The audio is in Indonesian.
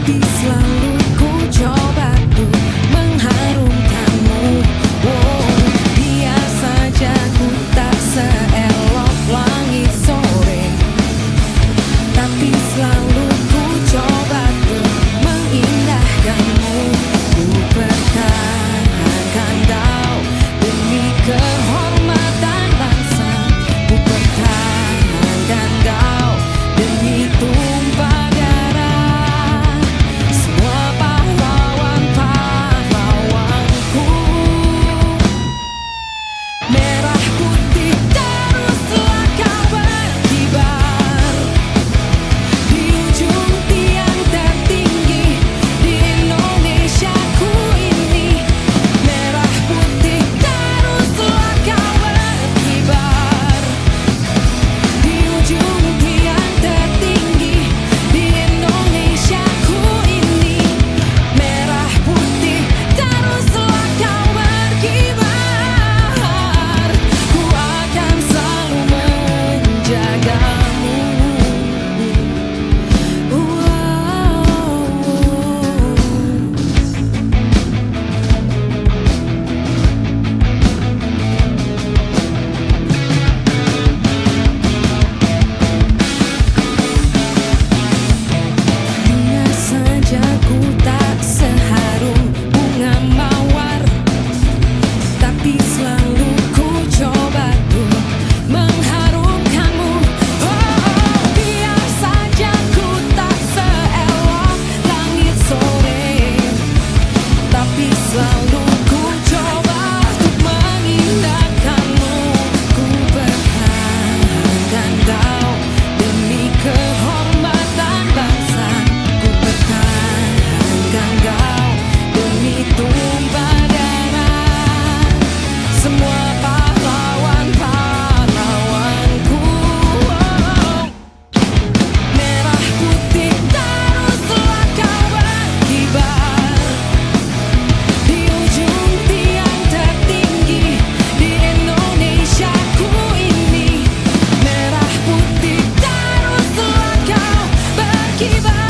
Tapi selalu ku coba tuh mengharumkanmu. Oh, biar saja ku tak seelok langit sore, tapi selalu ku coba tuh mengindahkanmu. Ku pertahankan kau demi kehormatan bangsa. Ku pertahankan kau demi tumpah darah semua pahlawan-pahlawanku. Merah putih teruslah kau berkibar di ujung tiang tertinggi di Indonesiaku ini. Merah putih teruslah kau berkibar di ujung tiang tertinggi di Indonesiaku ini. Merah putih teruslah kau berkibar, ku akan selalu menjagamu. Hanya saja ku tak seharum bunga mawar, tapi selalu ku coba tuh mengharumkanmu. Oh, biar saja ku tak seelok langit sore, tapi selalu ku coba untuk mengindahkanmu. Ku pertahankan kau demi kehormatan bangsa. Ku pertahankan kau demi tumpah darah semua pahlawan-pahlawanku. Oh, merah putih teruslah kau berkibar di ujung tiang tertinggi di Indonesiaku ini. Merah putih teruslah kau berkibar